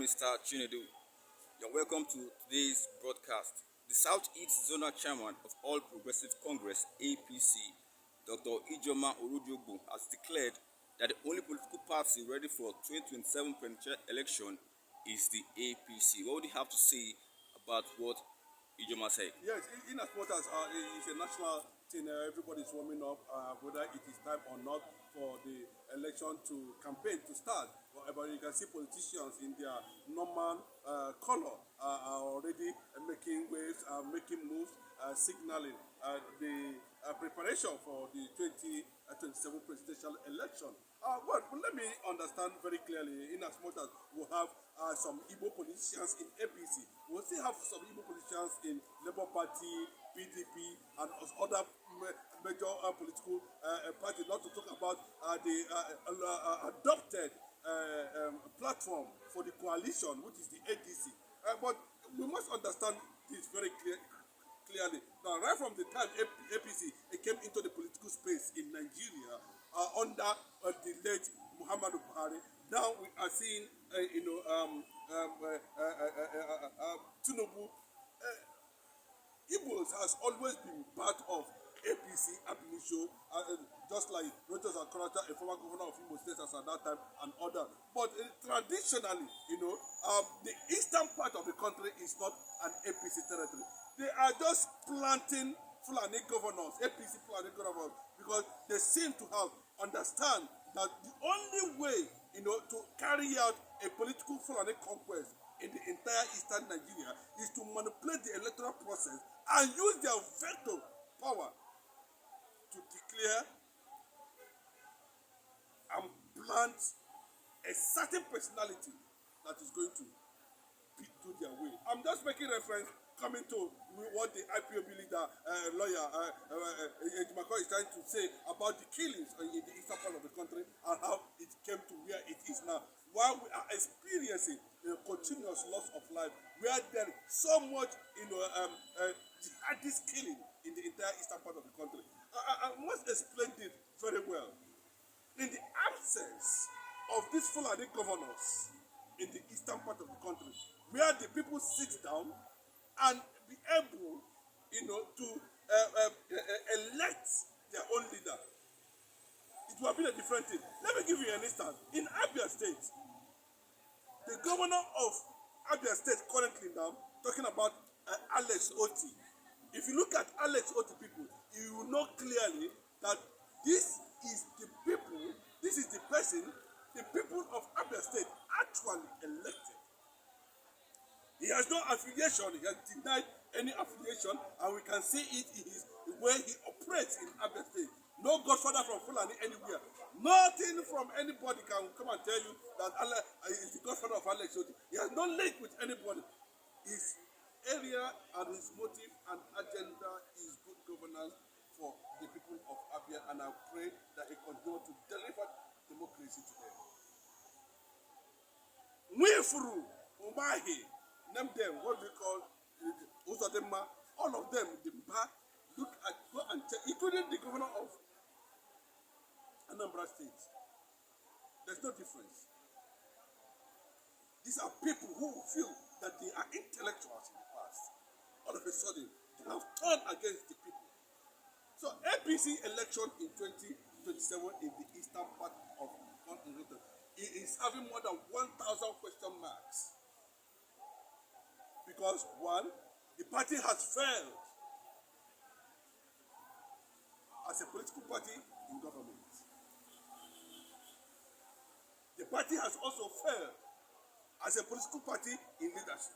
Mr. Chinedu. You're welcome to today's broadcast. The Southeast Zonal Chairman of All Progressive Congress (APC), Dr. Ijoma Orudiogu, has declared that the only political party ready for 2027 presidential election is the APC. What would you have to say about what Ijoma said? Yes, in as much as it's a national thing, everybody is warming up, whether it is time or not for the election to campaign to start. But you can see politicians in their normal color are already making waves, making moves, signaling the preparation for the 2027 presidential election. But let me understand very clearly, in as much as we have some Igbo politicians in APC, we still have some Igbo politicians in Labour Party, PDP, and other major political parties, not to talk about the adopted platform for the coalition, which is the ADC. But we must understand this very clearly. Now, right from the time APC came into the political space in Nigeria under the late Muhammadu Buhari, now we are seeing, Tinubu. Igbos has always been part of APC ab initio, just like Rochas Akorata, a former governor of Imo State as at that time, and others. But traditionally, the eastern part of the country is not an APC territory. They are just planting Fulani governors, APC Fulani governors, because they seem to have understand that the only way, to carry out a political Fulani conquest in the entire eastern Nigeria is to manipulate the electoral process and use their veto power to declare and plant a certain personality that is going to do their way. I'm just making reference, coming to what the IPOB leader, lawyer, Ejimako is trying to say about the killings in the eastern part of the country and how it came to where it is now. While we are experiencing a continuous loss of life, where there is so much, jihadist killing in the entire eastern part of the country. I must explain this very well. In the absence of these Fulani governors in the eastern part of the country, where the people sit down and be able, to elect their own leader, it would have been a different thing. Let me give you an instance. In Abia State, the governor of Abia State currently now, talking about Alex Oti. If you look at Alex Oti people, you will know clearly that this is the people, this is the person the people of Abia State actually elected. He has no affiliation, he has denied any affiliation, and we can see it in the way he operates in Abia State. No godfather from Fulani anywhere. Nothing from anybody can come and tell you that Allah is the godfather of Alex Oti. He has no link with anybody. His area and his motive and agenda is good governance for the people of Abia, and I pray that he continue to deliver democracy to them. Mwefuru, Umahi, name them, what we call Uzadema, all of them, the Mba, look at, go and check, including the governor of Anambra State. There's no difference. These are people who feel that they are intellectuals in the past. All of a sudden, they have turned against the people. So APC election in 2027 in the eastern part of the country, it is having more than 1,000 question marks. Because one, the party has failed as a political party in government. The party has also failed as a political party in leadership.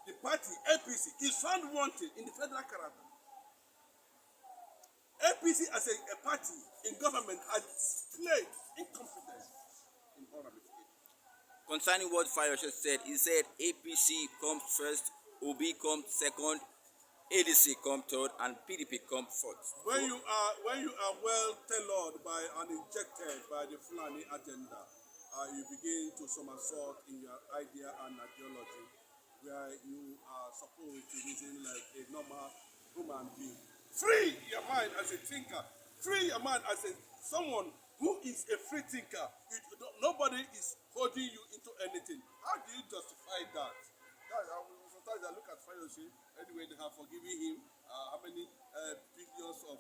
The party, APC, is found wanting in the federal character. APC as a party in government has displayed incompetence in all ramifications. Concerning what Fayose said, he said APC comes first, OB comes second, ADC comes third, and PDP comes fourth. When you are well tailored by and injected by the Fulani agenda, you begin to somersault in your idea and ideology, where you are supposed to reason like a normal human being. Free your mind as a thinker. Free your mind as someone who is a free thinker. Nobody is holding you into anything. How do you justify that? Sometimes I look at Fayose, anyway, they have forgiven him how many billions of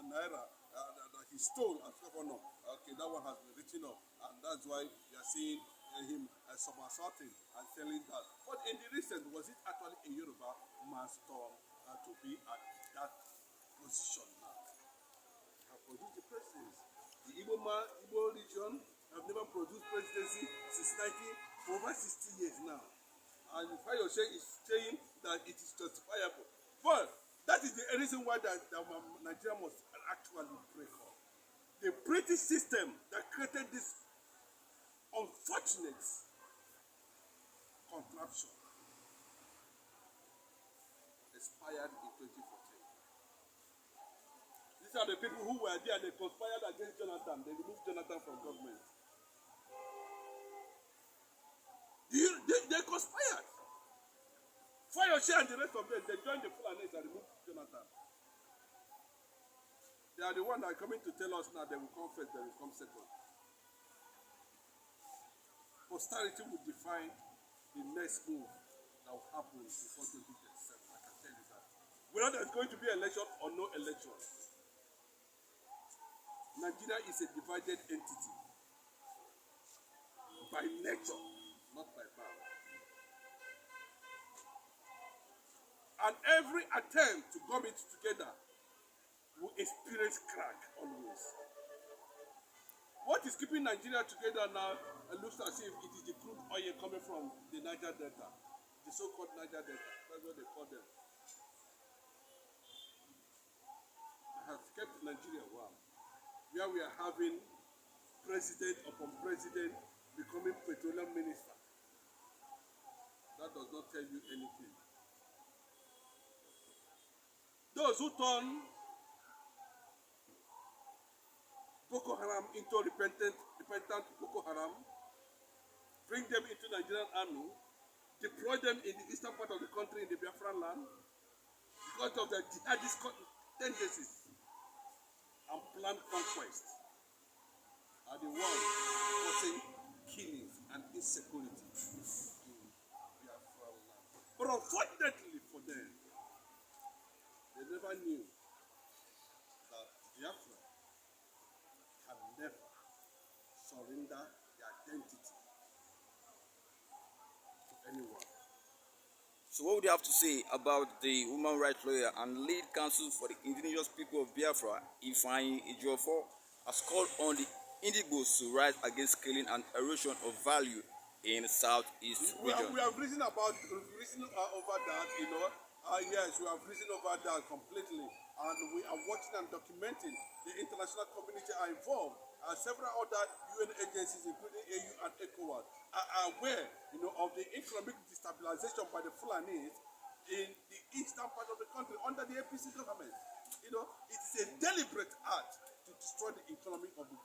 naira that he stole as governor. Okay, that one has been written up, and that's why you are seeing him somersaulting and telling that. But in the recent, was it actually a Yoruba man's turn to be at that position now? Have produced the presidents. The Igbo region have never produced presidency since 19 for over 60 years now. And Fayose is saying that it is justifiable. But that is the reason why that Nigeria must actually break up. The British system that created this unfortunate contraption expired in 2014. These are the people who were there, they conspired against Jonathan. They removed Jonathan from government. They conspired. Fayose and the rest of them, they joined the Fulanis and removed Jonathan. They are the ones that are coming to tell us now they will come first, they will come second. Posterity will define the next move that will happen before 2027. I can tell you that. Whether there's going to be election or no election, Nigeria is a divided entity by nature, not by power. And every attempt to gum it together will experience crack always. What is keeping Nigeria together now looks as if it is the crude oil coming from the Niger Delta, the so-called Niger Delta. That's what they call them. They have kept Nigeria warm, where we are having president upon president becoming petroleum minister. That does not tell you anything. Those who turn Boko Haram into repentant Boko Haram, bring them into Nigerian army, deploy them in the eastern part of the country in the Biafran land because of their jihadist tendencies and planned conquest, are the ones causing killings and insecurity in Biafran land. But unfortunately for them, they never knew that Biafra can never surrender their identity to anyone. So what would you have to say about the human rights lawyer and lead counsel for the indigenous people of Biafra, Ifeanyi Ejiofor, has called on the Indigbos to rise against killing and erosion of value in the southeast region? We have reasoned over that, you know. Yes, we have reasoned over that completely, and we are watching and documenting. The international community are involved. Several other UN agencies, including AU and ECOWAS, are aware, you know, of the economic destabilization by the Fulanis in the eastern part of the country under the APC government. You know, it is a deliberate act to destroy the economy of the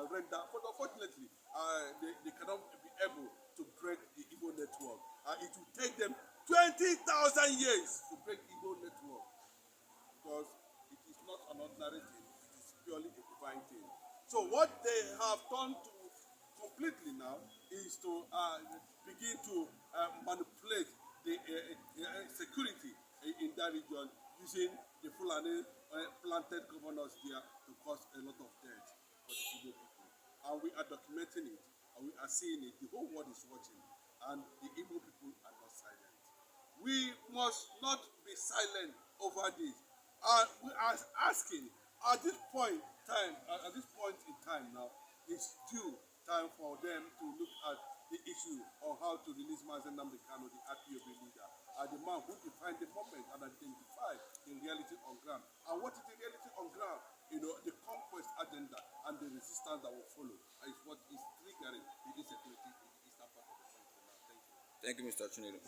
render, but unfortunately, they cannot be able to break the Igbo network. It will take them 20,000 years to break Igbo network, because it is not an ordinary thing, it is purely a divine thing. So what they have done to completely now is to begin to manipulate the security in that region using the Fulani planted governors there to cause a lot of death for the Igbo people. And we are documenting it, and we are seeing it. The whole world is watching, and the Igbo people are not silent. We must not be silent over this. We are asking at this point in time now, it's due time for them to look at the issue on how to release Mazen Nnamdi Kanu, the IPOB leader, the man who defined the moment and identified the reality on ground. And what is the reality on ground? You know, the conquest agenda and the resistance that will follow is what is triggering the insecurity in the eastern part of the country now. Thank you. Thank you, Mr. Chinelo.